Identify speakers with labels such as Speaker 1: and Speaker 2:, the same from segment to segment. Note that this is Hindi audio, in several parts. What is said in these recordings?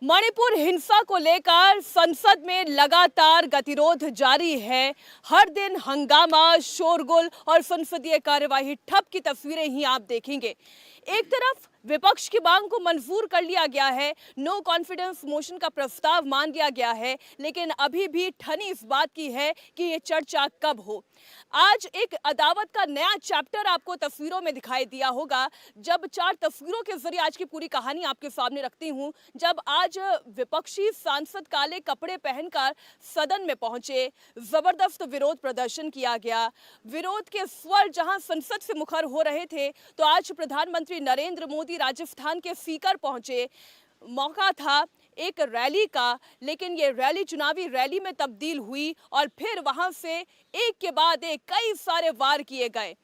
Speaker 1: मणिपुर हिंसा को लेकर संसद में लगातार गतिरोध जारी है। हर दिन हंगामा, शोरगुल और संसदीय कार्यवाही ठप की तस्वीरें ही आप देखेंगे। एक तरफ विपक्ष की मांग को मंजूर कर लिया गया है, नो कॉन्फिडेंस मोशन का प्रस्ताव मान लिया गया है, लेकिन अभी भी ठनी इस बात की है कि ये चर्चा कब हो। आज एक अदावत का नया चैप्टर आपको तस्वीरों में दिखाई दिया होगा। जब 4 तस्वीरों के जरिए आज की पूरी कहानी आपके सामने रखती हूं। जब आज विपक्षी सांसद काले कपड़े पहनकर सदन में पहुंचे, जबरदस्त विरोध प्रदर्शन किया गया। विरोध के स्वर जहां संसद से मुखर हो रहे थे, तो आज प्रधानमंत्री नरेंद्र मोदी राजस्थान के सीकर पहुंचे। मौका था एक रैली का, लेकिन ये रैली चुनावी रैली में तब्दील हुई और फिर वहां से एक के बाद एक कई सारे वार किए गए।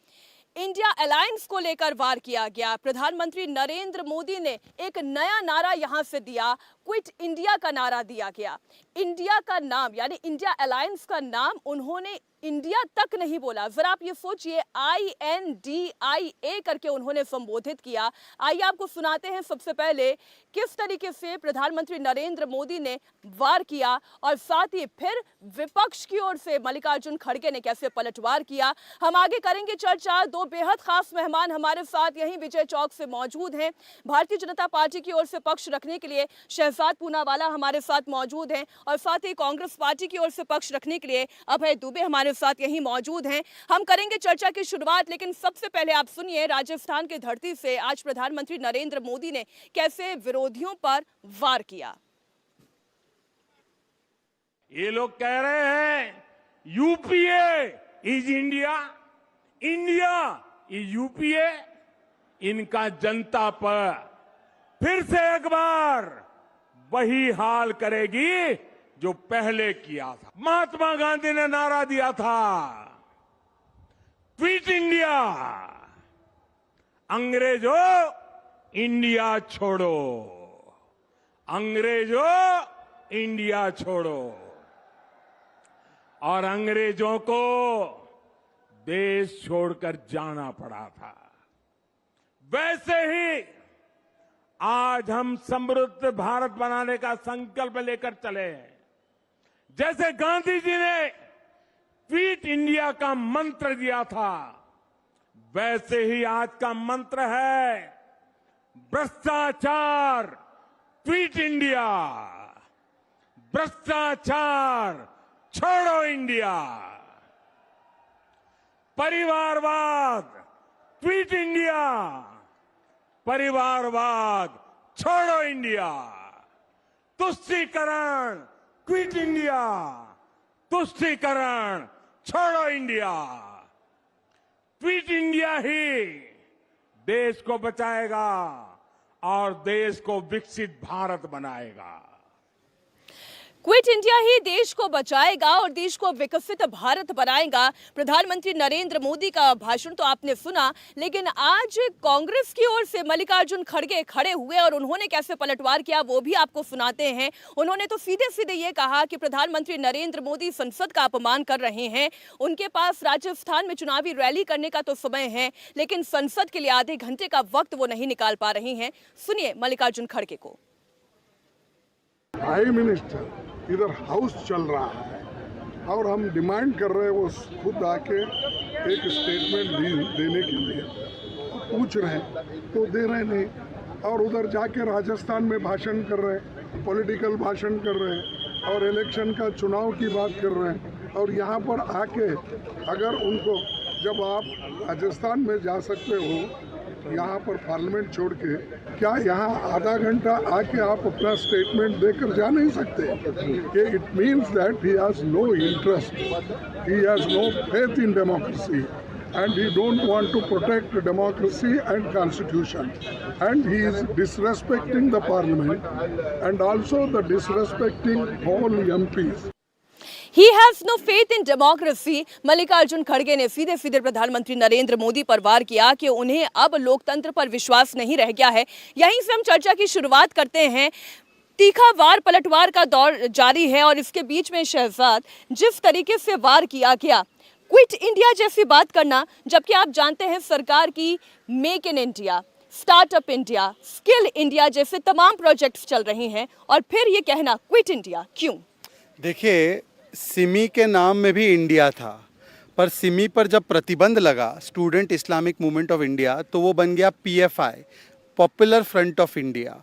Speaker 1: इंडिया अलायंस को लेकर वार किया गया। प्रधानमंत्री नरेंद्र मोदी ने एक नया नारा यहां से दिया, क्विट इंडिया का नारा दिया गया। इंडिया का नाम यानी इंडिया अलायंस का नाम उन्होंने इंडिया तक नहीं बोला। जरा आप ये सोचिए, INDIA करके उन्होंने संबोधित किया। आइए आपको सुनाते हैं सबसे पहले किस तरीके से प्रधानमंत्री नरेंद्र मोदी ने वार किया और साथ ही फिर विपक्ष की ओर से मल्लिकार्जुन खड़गे ने कैसे पलटवार किया। हम आगे करेंगे चर्चा। 2 बेहद खास मेहमान हमारे साथ यहीं विजय चौक से मौजूद हैं। भारतीय जनता पार्टी की ओर से पक्ष रखने के लिए शहजाद पूनावाला हमारे साथ मौजूद हैं और साथ ही कांग्रेस पार्टी की ओर से पक्ष रखने के लिए अभय दुबे हमारे साथ यहीं मौजूद हैं। हम करेंगे चर्चा की शुरुआत, लेकिन सबसे पहले आप सुनिए राजस्थान की धरती से आज प्रधानमंत्री नरेंद्र मोदी ने कैसे विरोधियों पर वार किया।
Speaker 2: ये लोग कह रहे हैं UPA is India, India is UPA. इनका जनता पर फिर से एक बार वही हाल करेगी जो पहले किया था। महात्मा गांधी ने नारा दिया था, क्विट इंडिया, अंग्रेजों इंडिया छोड़ो, अंग्रेजों इंडिया छोड़ो। और अंग्रेजों को देश छोड़कर जाना पड़ा था। वैसे ही आज हम समृद्ध भारत बनाने का संकल्प लेकर चले हैं। जैसे गांधी जी ने क्विट इंडिया का मंत्र दिया था, वैसे ही आज का मंत्र है भ्रष्टाचार क्विट इंडिया, भ्रष्टाचार छोड़ो इंडिया, परिवारवाद क्विट इंडिया, परिवारवाद छोड़ो इंडिया, तुष्टीकरण क्विट इंडिया, तुष्टीकरण छोड़ो इंडिया। क्विट इंडिया ही देश को बचाएगा और देश को विकसित भारत बनाएगा।
Speaker 1: क्विट इंडिया ही देश को बचाएगा और देश को विकसित भारत बनाएगा। प्रधानमंत्री नरेंद्र मोदी का भाषण तो आपने सुना, लेकिन आज कांग्रेस की ओर से मल्लिकार्जुन खड़गे खड़े हुए और उन्होंने कैसे पलटवार किया वो भी आपको सुनाते हैं। उन्होंने तो सीधे सीधे ये कहा कि प्रधानमंत्री नरेंद्र मोदी संसद का अपमान कर रहे हैं। उनके पास राजस्थान में चुनावी रैली करने का तो समय है, लेकिन संसद के लिए आधे घंटे का वक्त वो नहीं निकाल पा रहे हैं। सुनिए मल्लिकार्जुन खड़गे को।
Speaker 3: प्राइम मिनिस्टर इधर हाउस चल रहा है और हम डिमांड कर रहे हैं वो खुद आके एक स्टेटमेंट देने के लिए पूछ रहे हैं तो दे रहे नहीं, और उधर जाके राजस्थान में भाषण कर रहे हैं, पॉलिटिकल भाषण कर रहे हैं और इलेक्शन का चुनाव की बात कर रहे हैं। और यहाँ पर आके अगर उनको, जब आप राजस्थान में जा सकते हो यहाँ पर पार्लियामेंट छोड़ के, क्या यहाँ आधा घंटा आके आप अपना स्टेटमेंट देकर जा नहीं सकते? कि it means that he has no interest, he has no faith in democracy and he don't want to protect democracy and constitution, and he is disrespecting the parliament and also the disrespecting all MPs.
Speaker 1: He has no faith in democracy। Mallikarjun खड़गे ने सीधे सीधे प्रधानमंत्री नरेंद्र मोदी पर वार किया कि उन्हें अब लोकतंत्र पर विश्वास नहीं रह गया है। यहीं से हम चर्चा की शुरुआत करते हैं। तीखा वार पलटवार का दौर जारी है और इसके बीच में शहजाद, जिस तरीके से वार किया गया, क्विट इंडिया जैसी बात करना, जबकि आप जानते हैं सरकार की make in India, startup India, skill India जैसे तमाम प्रोजेक्ट्स चल रहे हैं, और फिर ये कहना क्विट इंडिया क्यों?
Speaker 4: देखिए, सिमी के नाम में भी इंडिया था, पर सिमी पर जब प्रतिबंध लगा, student Islamic movement of India, तो वो बन गया PFI, popular front of India.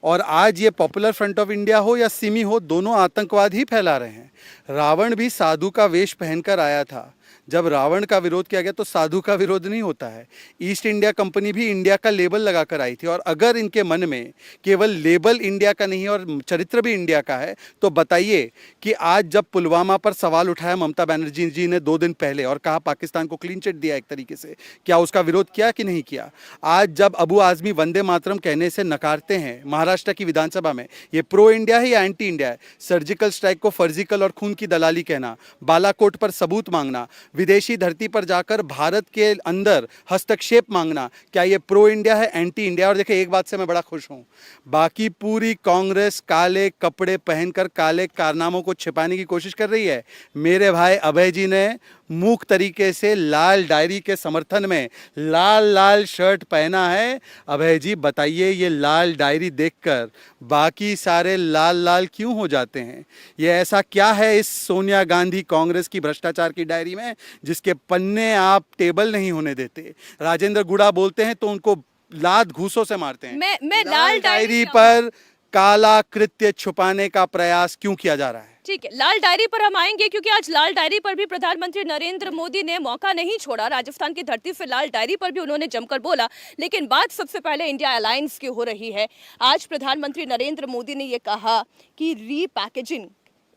Speaker 4: और आज ये पॉपुलर फ्रंट ऑफ इंडिया हो या सिमी हो, दोनों आतंकवाद ही फैला रहे हैं। रावण भी साधु का वेश पहनकर आया था। जब रावण का विरोध किया गया तो साधु का विरोध नहीं होता है। ईस्ट इंडिया कंपनी भी इंडिया का लेबल लगाकर आई थी, और अगर इनके मन में केवल लेबल इंडिया का नहीं और चरित्र भी इंडिया का है, तो बताइए कि आज जब पुलवामा पर सवाल उठाया ममता बनर्जी जी ने 2 दिन पहले और कहा पाकिस्तान को क्लीन चिट दिया एक तरीके से, क्या उसका विरोध किया कि नहीं किया? आज जब अबू आजमी वंदे मातरम कहने से नकारते हैं महाराष्ट्र की विधानसभा में, ये प्रो इंडिया है या एंटी इंडिया है? सर्जिकल स्ट्राइक को फर्जिकल और खून की दलाली कहना, बालाकोट पर सबूत मांगना, विदेशी धरती पर जाकर भारत के अंदर हस्तक्षेप मांगना, क्या ये प्रो इंडिया है, एंटी इंडिया? और देखिए, एक बात से मैं बड़ा खुश हूं, बाकी पूरी कांग्रेस काले कपड़े पहनकर काले कारनामों को छिपाने की कोशिश कर रही है। मेरे भाई अभय जी ने मूक तरीके से लाल डायरी के समर्थन में लाल लाल शर्ट पहना है। अभय जी बताइए, ये लाल डायरी देखकर बाकी सारे लाल लाल क्यों हो जाते हैं? ये ऐसा क्या है इस सोनिया गांधी कांग्रेस की भ्रष्टाचार की डायरी में जिसके पन्ने आप टेबल नहीं होने देते? राजेंद्र गुड़ा बोलते हैं तो उनको लात घूसों से मारते हैं।
Speaker 1: मैं लाल
Speaker 4: डायरी पर काला कृत्य छुपाने का प्रयास क्यों किया जा रहा है?
Speaker 1: ठीक है, लाल डायरी पर हम आएंगे, क्योंकि आज लाल डायरी पर भी प्रधानमंत्री नरेंद्र मोदी ने मौका नहीं छोड़ा। राजस्थान की धरती से लाल डायरी पर भी उन्होंने जमकर बोला। लेकिन बात सबसे पहले इंडिया अलायंस की हो रही है। आज प्रधानमंत्री नरेंद्र मोदी ने यह कहा कि रीपैकेजिंग,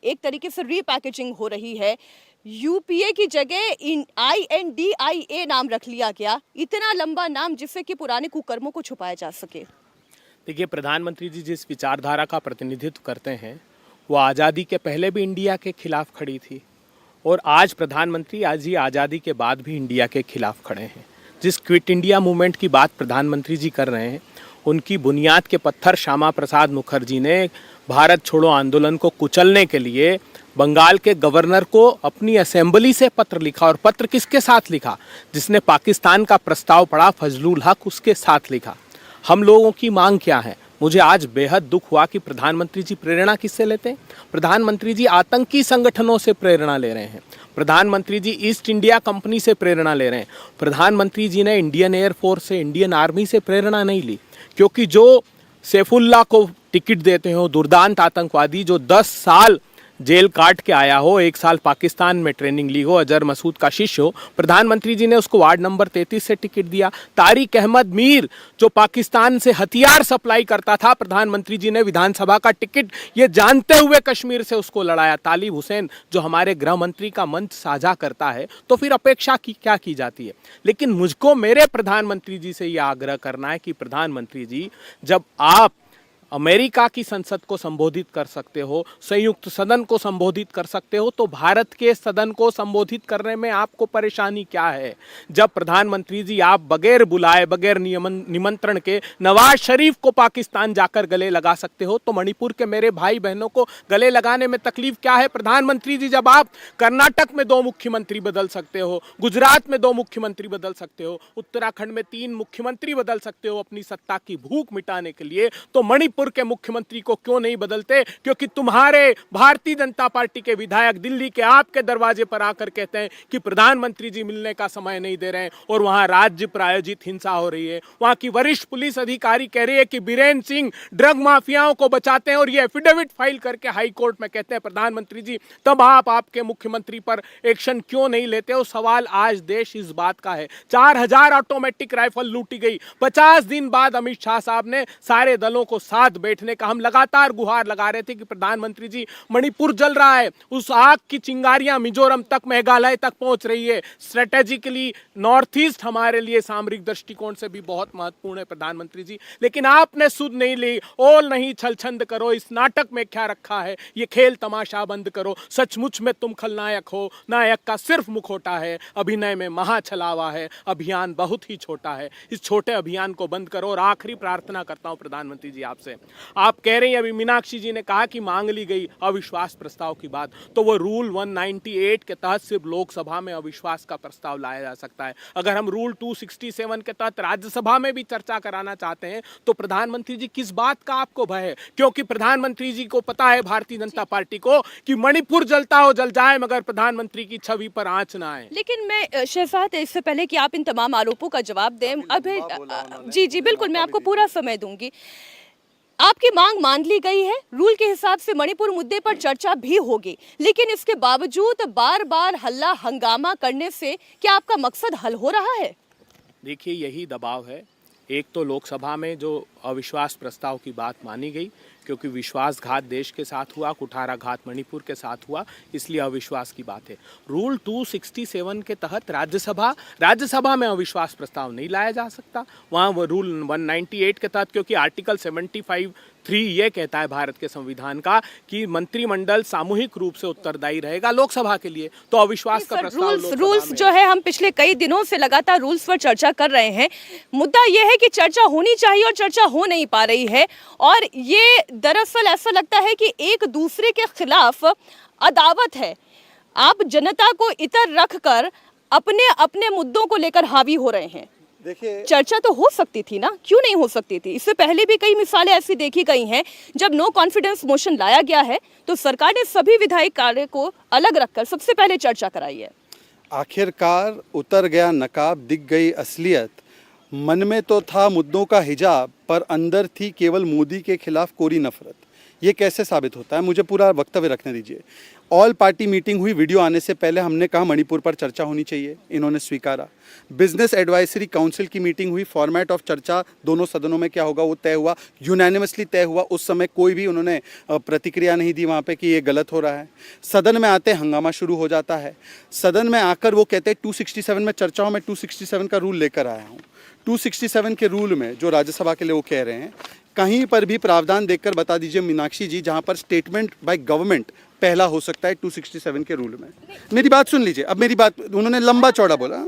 Speaker 1: एक तरीके से रीपैकेजिंग हो रही है। यूपीए की जगह INDIA नाम रख लिया गया। इतना लंबा नाम जिससे कि पुराने कुकर्मों को छुपाया जा सके।
Speaker 5: देखिए, प्रधानमंत्री जी जिस विचारधारा का प्रतिनिधित्व करते हैं वो आज़ादी के पहले भी इंडिया के खिलाफ खड़ी थी, और आज प्रधानमंत्री आज ही आज़ादी के बाद भी इंडिया के खिलाफ खड़े हैं। जिस क्विट इंडिया मूवमेंट की बात प्रधानमंत्री जी कर रहे हैं, उनकी बुनियाद के पत्थर श्यामा प्रसाद मुखर्जी ने भारत छोड़ो आंदोलन को कुचलने के लिए बंगाल के गवर्नर को अपनी असेंबली से पत्र लिखा। और पत्र किसके साथ लिखा? जिसने पाकिस्तान का प्रस्ताव पढ़ा, फजलुल हक, उसके साथ लिखा। हम लोगों की मांग क्या है? मुझे आज बेहद दुख हुआ कि प्रधानमंत्री जी प्रेरणा किससे लेते हैं? प्रधानमंत्री जी आतंकी संगठनों से प्रेरणा ले रहे हैं। प्रधानमंत्री जी ईस्ट इंडिया कंपनी से प्रेरणा ले रहे हैं। प्रधानमंत्री जी ने इंडियन एयरफोर्स से, इंडियन आर्मी से प्रेरणा नहीं ली, क्योंकि जो सैफुल्लाह को टिकट देते हो, दुर्दांत आतंकवादी जो 10 साल जेल काट के आया हो, 1 साल पाकिस्तान में ट्रेनिंग ली हो, अजहर मसूद का शिष्य हो, प्रधानमंत्री जी ने उसको वार्ड नंबर 33 से टिकट दिया। तारिक अहमद मीर जो पाकिस्तान से हथियार सप्लाई करता था, प्रधानमंत्री जी ने विधानसभा का टिकट ये जानते हुए कश्मीर से उसको लड़ाया। तालिब हुसैन जो हमारे गृह मंत्री का मंच साझा करता है, तो फिर अपेक्षा की क्या की जाती है? लेकिन मुझको मेरे प्रधानमंत्री जी से यह आग्रह करना है कि प्रधानमंत्री जी, जब आप अमेरिका की संसद को संबोधित कर सकते हो, संयुक्त सदन को संबोधित कर सकते हो, तो भारत के सदन को संबोधित करने में आपको परेशानी क्या है? जब प्रधानमंत्री जी आप बगैर बुलाए, बगैर निमंत्रण के नवाज शरीफ को पाकिस्तान जाकर गले लगा सकते हो, तो मणिपुर के मेरे भाई बहनों को गले लगाने में तकलीफ क्या है? प्रधानमंत्री जी, जब आप कर्नाटक में 2 मुख्यमंत्री बदल सकते हो, गुजरात में 2 मुख्यमंत्री बदल सकते हो, उत्तराखंड में 3 मुख्यमंत्री बदल सकते हो अपनी सत्ता की भूख मिटाने के लिए, तो मणिपुर के मुख्यमंत्री को क्यों नहीं बदलते? क्योंकि तुम्हारे भारतीय जनता पार्टी के विधायक दिल्ली के आपके दरवाजे पर आकर कहते हैं कि प्रधानमंत्री जी मिलने का समय नहीं दे रहे हैं, और वहां राज्य प्रायोजित हिंसा हो रही है। वहां की वरिष्ठ पुलिस अधिकारी कह रही है कि बीरेन सिंह ड्रग माफियाओं को बचाते हैं, और ये एफिडेविट फाइल करके हाई कोर्ट में कहते हैं प्रधानमंत्री जी, तब आप आपके मुख्यमंत्री पर एक्शन क्यों नहीं लेते हो? सवाल आज देश इस बात का है। 4000 ऑटोमेटिक राइफल लूटी गई। 50 दिन बाद अमित शाह साहब ने सारे दलों को साथ बैठने का हम लगातार गुहार लगा रहे थे कि प्रधानमंत्री जी, मणिपुर जल रहा है, उस आग की चिंगारियां मिजोरम तक, मेघालय तक पहुंच रही है। स्ट्रेटेजिकली नॉर्थ ईस्ट हमारे लिए सामरिक दृष्टिकोण से भी बहुत महत्वपूर्ण है प्रधानमंत्री जी, लेकिन आपने सुध नहीं ली। ओल नहीं छलछंद करो, इस नाटक में क्या रखा है, ये खेल तमाशा बंद करो। सचमुच में तुम खलनायक हो, नायक का सिर्फ मुखौटा है, अभिनय में महा छलावा है, अभियान बहुत ही छोटा है। इस छोटे अभियान को बंद करो। और आखिरी प्रार्थना करता हूं प्रधानमंत्री जी आपसे हैं। आप कह रहे हैं, अभी मीनाक्षी जी ने कहा कि मांग ली गई अविश्वास प्रस्ताव की बात, तो वो रूल 198 के तहत सिर्फ लोकसभा में अविश्वास का प्रस्ताव लाया जा सकता है। अगर हम रूल 267 के तहत राज्यसभा में भी चर्चा कराना चाहते हैं तो प्रधानमंत्री जी किस बात का आपको भय है? क्योंकि प्रधानमंत्री जी को पता है, भारतीय जनता पार्टी को, कि मणिपुर जलता हो जल जाए मगर प्रधानमंत्री की छवि पर आंच ना आए।
Speaker 1: लेकिन मैं शहजाद, इससे पहले कि आप इन तमाम आरोपों का जवाब दें, अभी जी जी बिल्कुल, मैं आपको पूरा समय दूंगी। आपकी मांग मान ली गई है, रूल के हिसाब से मणिपुर मुद्दे पर चर्चा भी होगी, लेकिन इसके बावजूद बार बार हल्ला हंगामा करने से क्या आपका मकसद हल हो रहा है?
Speaker 5: देखिए, यही दबाव है। एक तो लोकसभा में जो अविश्वास प्रस्ताव की बात मानी गई, क्योंकि विश्वासघात देश के साथ हुआ, कुठाराघात मणिपुर के साथ हुआ, इसलिए अविश्वास की बात है। रूल 267 के तहत राज्यसभा में अविश्वास प्रस्ताव नहीं लाया जा सकता। वहाँ वो रूल 198 के तहत, क्योंकि आर्टिकल 75(3) ये कहता है भारत के संविधान का कि मंत्रिमंडल सामूहिक रूप से उत्तरदायी रहेगा लोकसभा के लिए, तो अविश्वास का प्रस्ताव
Speaker 1: रूल्स जो है, हम पिछले कई दिनों से लगातार रूल्स पर चर्चा कर रहे हैं। मुद्दा यह है कि चर्चा होनी चाहिए और चर्चा हो नहीं पा रही है, और ये दरअसल ऐसा लगता है कि एक दूसरे के खिलाफ अदावत है। आप जनता को इतर रखकर अपने अपने मुद्दों को लेकर हावी हो रहे हैं।
Speaker 4: देखिए,
Speaker 1: चर्चा तो हो सकती थी ना, क्यों नहीं हो सकती थी? इससे पहले भी कई मिसालें ऐसी देखी गई हैं, जब नो कॉन्फिडेंस मोशन लाया गया है तो सरकार ने सभी विधायी कार्य को अलग रखकर सबसे पहले चर्चा कराई है।
Speaker 4: आखिरकार उतर गया नकाब, दिख गई असलियत। मन में तो था मुद्दों का हिजाब, पर अंदर थी केवल मोदी के खिलाफ कोरी नफरत। ये कैसे साबित होता है? मुझे पूरा वक्तव्य रखने दीजिए। ऑल पार्टी मीटिंग हुई, वीडियो आने से पहले हमने कहा मणिपुर पर चर्चा होनी चाहिए, इन्होंने स्वीकारा। बिजनेस एडवाइजरी काउंसिल की मीटिंग हुई, फॉर्मेट ऑफ चर्चा दोनों सदनों में क्या होगा वो तय हुआ, यूनैनिमसली तय हुआ। उस समय कोई भी उन्होंने प्रतिक्रिया नहीं दी वहाँ पे कि ये गलत हो रहा है। सदन में आते हंगामा शुरू हो जाता है। सदन में आकर वो कहते हैं 267 में चर्चा हो, मैं 267 का रूल लेकर आया हूँ। 267 के रूल में जो राज्यसभा के लिए वो कह रहे हैं, कहीं पर भी प्रावधान देखकर बता दीजिए मीनाक्षी जी, जहां पर स्टेटमेंट बाय गवर्नमेंट पहला हो सकता है 267 के रूल में। मेरी बात सुन लीजिए, अब मेरी बात, उन्होंने लंबा चौड़ा बोला।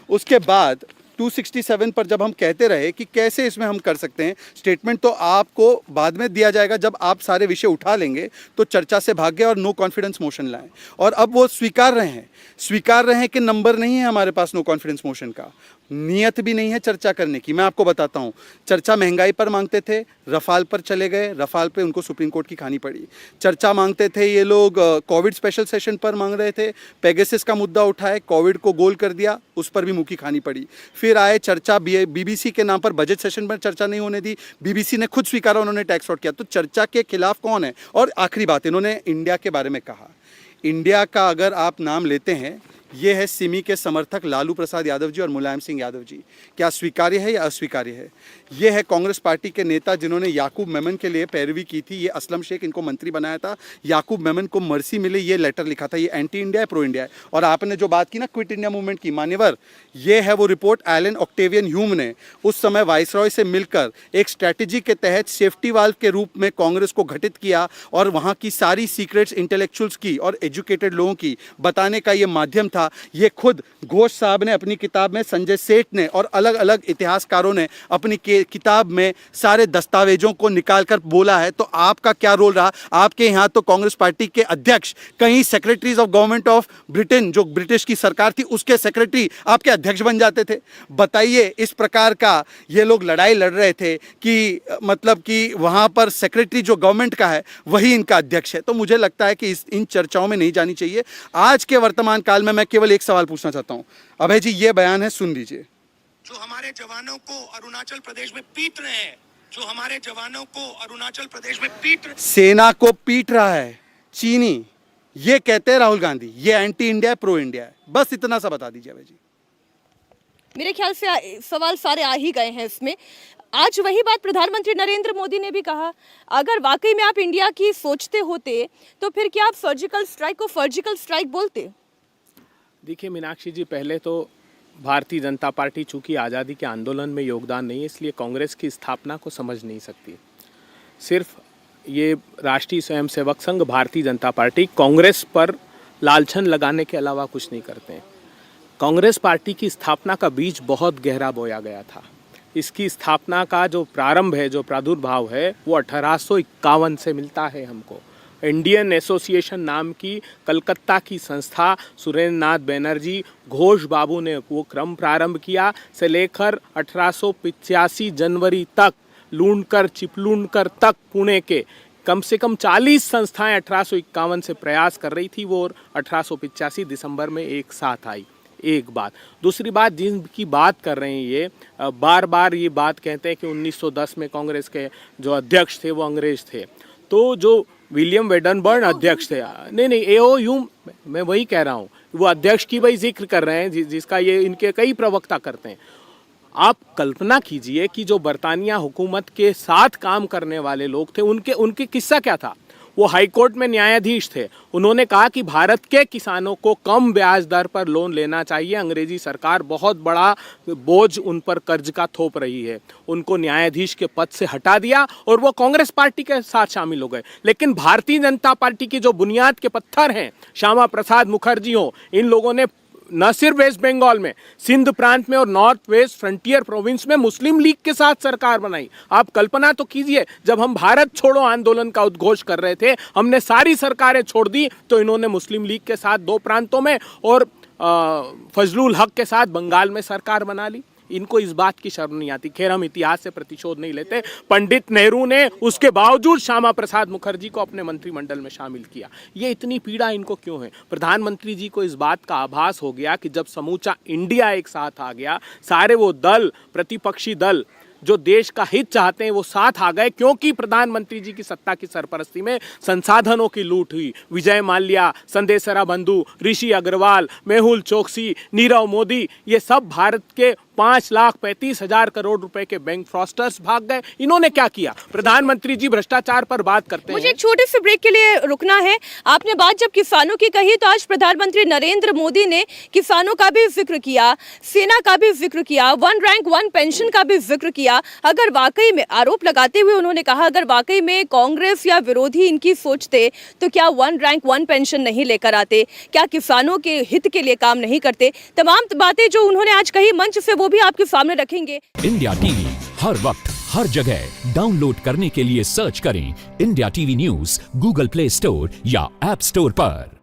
Speaker 4: उसके बाद 267 पर जब हम कहते रहे कि कैसे इसमें हम कर सकते हैं, स्टेटमेंट तो आपको बाद में दिया जाएगा, जब आप सारे विषय उठा लेंगे तो चर्चा से भाग गए और नो कॉन्फिडेंस मोशन लाएं। और अब वो स्वीकार रहे हैं कि नंबर नहीं है हमारे पास नो कॉन्फिडेंस मोशन का, नियत भी नहीं है चर्चा करने की। मैं आपको बताता हूँ, चर्चा महंगाई पर मांगते थे, रफाल पर चले गए, रफाल पे उनको सुप्रीम कोर्ट की खानी पड़ी। चर्चा मांगते थे ये लोग कोविड स्पेशल सेशन पर मांग रहे थे, पेगासस का मुद्दा उठाए, कोविड को गोल कर दिया, उस पर भी मुंह की खानी पड़ी। फिर आए चर्चा बीबीसी के नाम पर, बजट सेशन पर चर्चा नहीं होने दी, बीबीसी ने खुद स्वीकारा उन्होंने टैक्स फ्रॉड किया। तो चर्चा के खिलाफ कौन है? और आखिरी बात, इन्होंने इंडिया के बारे में कहा। इंडिया का अगर आप नाम लेते हैं, ये है सिमी के समर्थक लालू प्रसाद यादव जी और मुलायम सिंह यादव जी। क्या स्वीकार्य है या अस्वीकार्य है? ये है कांग्रेस पार्टी के नेता जिन्होंने याकूब मेमन के लिए पैरवी की थी, ये असलम शेख इनको मंत्री बनाया था, याकूब मेमन को मर्सी मिले ये लेटर लिखा था। ये एंटी इंडिया है, प्रो इंडिया है। और आपने जो बात की ना क्विट इंडिया मूवमेंट की, मान्यवर, ये है वो रिपोर्ट एलन ऑक्टेवियन ह्यूम ने उस समय वाइसरॉय से मिलकर एक स्ट्रैटेजी के तहत सेफ्टी वाल्व के रूप में कांग्रेस को घटित किया, और वहाँ की सारी सीक्रेट्स इंटेलेक्चुअल्स की और एजुकेटेड लोगों की बताने का ये माध्यम था। ये खुद घोष साहब ने अपनी किताब में, संजय सेठ ने और अलग अलग इतिहासकारों ने अपनी किताब में सारे दस्तावेजों को निकालकर बोला है। तो आपका क्या रोल रहा? आपके यहाँ तो कांग्रेस पार्टी के अध्यक्ष कहीं secretaries of government of Britain, जो ब्रिटिश की सरकार थी, उसके सेक्रेटरी आपके अध्यक्ष बन जाते थे। बताइए, इस प्रकार का ये लोग लड़ाई लड़ रहे थे कि मतलब कि वहाँ पर सेक्रेटरी जो गवर्नमेंट का है वही इनका अध्यक्ष है। तो मुझे लगता है कि इन चर्चाओं में नहीं जानी चाहिए। आज के वर्तमान काल में मैं केवल एक सवाल पूछना चाहता हूं। अभय जी, ये बयान है, सुन लीजिए।
Speaker 6: जो हमारे जवानों को अरुणाचल प्रदेश में पीट रहे हैं, जो हमारे जवानों को अरुणाचल प्रदेश में पीट रहे,
Speaker 4: सेना को पीट रहा है चीनी, ये कहते हैं राहुल गांधी। ये एंटी इंडिया है, प्रो इंडिया है। बस इतना सा बता दीजिए अभय जी।
Speaker 1: मेरे ख्याल से सवाल सारे आ ही गए हैं इसमें। आज वही बात प्रधानमंत्री नरेंद्र मोदी ने भी कहा, अगर वाकई में आप इंडिया की सोचते होते तो फिर क्या आप सर्जिकल स्ट्राइक को सर्जिकल स्ट्राइक बोलते?
Speaker 5: देखिए मीनाक्षी जी, पहले तो भारतीय जनता पार्टी चूंकि आज़ादी के आंदोलन में योगदान नहीं है, इसलिए कांग्रेस की स्थापना को समझ नहीं सकती। सिर्फ ये राष्ट्रीय स्वयंसेवक संघ, भारतीय जनता पार्टी कांग्रेस पर लालछन लगाने के अलावा कुछ नहीं करते हैं। कांग्रेस पार्टी की स्थापना का बीज बहुत गहरा बोया गया था। इसकी स्थापना का जो प्रारंभ है, जो प्रादुर्भाव है, वो 1851 से मिलता है हमको। इंडियन एसोसिएशन नाम की कलकत्ता की संस्था सुरेंद्र नाथ बैनर्जी घोष बाबू ने वो क्रम प्रारंभ किया। से लेकर 1885 जनवरी तक लूणकर चिपलूणकर तक पुणे के कम से कम 40 संस्थाएं 1851 से प्रयास कर रही थी वो, और 1885 दिसंबर में एक साथ आई। एक बात। दूसरी बात जिनकी बात कर रहे हैं ये बार बार ये बात कहते हैं कि 1910 में कांग्रेस के जो अध्यक्ष थे वो अंग्रेज थे। तो जो विलियम वेडनबर्न अध्यक्ष थे, नहीं AOU, मैं वही कह रहा हूँ, वो अध्यक्ष की वही जिक्र कर रहे हैं जिसका ये इनके कई प्रवक्ता करते हैं। आप कल्पना कीजिए कि जो बरतानिया हुकूमत के साथ काम करने वाले लोग थे उनके किस्सा क्या था। वो हाई कोर्ट में न्यायाधीश थे। उन्होंने कहा कि भारत के किसानों को कम ब्याज दर पर लोन लेना चाहिए, अंग्रेजी सरकार बहुत बड़ा बोझ उन पर कर्ज का थोप रही है। उनको न्यायाधीश के पद से हटा दिया और वो कांग्रेस पार्टी के साथ शामिल हो गए। लेकिन भारतीय जनता पार्टी की जो बुनियाद के पत्थर हैं, श्यामा प्रसाद मुखर्जी हो, इन लोगों ने न सिर्फ वेस्ट बंगाल में, सिंध प्रांत में और नॉर्थ वेस्ट फ्रंटियर प्रोविंस में मुस्लिम लीग के साथ सरकार बनाई। आप कल्पना तो कीजिए, जब हम भारत छोड़ो आंदोलन का उद्घोष कर रहे थे, हमने सारी सरकारें छोड़ दी, तो इन्होंने मुस्लिम लीग के साथ 2 प्रांतों में और फजलुल हक के साथ बंगाल में सरकार बना ली। इनको इस बात की शर्म नहीं आती। खैर, हम इतिहास से प्रतिशोध नहीं लेते। पंडित नेहरू ने उसके बावजूद श्यामा प्रसाद मुखर्जी को अपने मंत्रिमंडल में शामिल किया। ये इतनी पीड़ा इनको क्यों है? प्रधानमंत्री जी को इस बात का आभास हो गया कि जब समूचा इंडिया एक साथ आ गया, सारे वो दल, प्रतिपक्षी दल जो देश का हित चाहते हैं वो साथ आ गए, क्योंकि प्रधानमंत्री जी की सत्ता की सरपरस्ती में संसाधनों की लूट हुई। विजय माल्या, संदेशरा बंधु, ऋषि अग्रवाल, मेहुल चोकसी, नीरव मोदी, ये सब भारत के 5,35,000 करोड़ रुपए के बैंक फ्रॉस्टर्स भाग गए। इन्होंने क्या किया? प्रधानमंत्री जी भ्रष्टाचार पर बात करते हैं।
Speaker 1: मुझे एक छोटे से ब्रेक के लिए रुकना है। आपने बात जब किसानों की कही, तो आज प्रधानमंत्री नरेंद्र मोदी ने किसानों का भी जिक्र किया, सेना का भी जिक्र किया, 1 रैंक 1 पेंशन का भी जिक्र किया। अगर वाकई में, आरोप लगाते हुए उन्होंने कहा, अगर वाकई में कांग्रेस या विरोधी इनकी सोचते तो क्या 1 रैंक 1 पेंशन नहीं लेकर आते? क्या किसानों के हित के लिए काम नहीं करते? तमाम बातें जो उन्होंने आज कही मंच से, वो भी आपके सामने रखेंगे।
Speaker 7: इंडिया टीवी हर वक्त हर जगह डाउनलोड करने के लिए सर्च करें India TV news Google play store या ऐप स्टोर पर।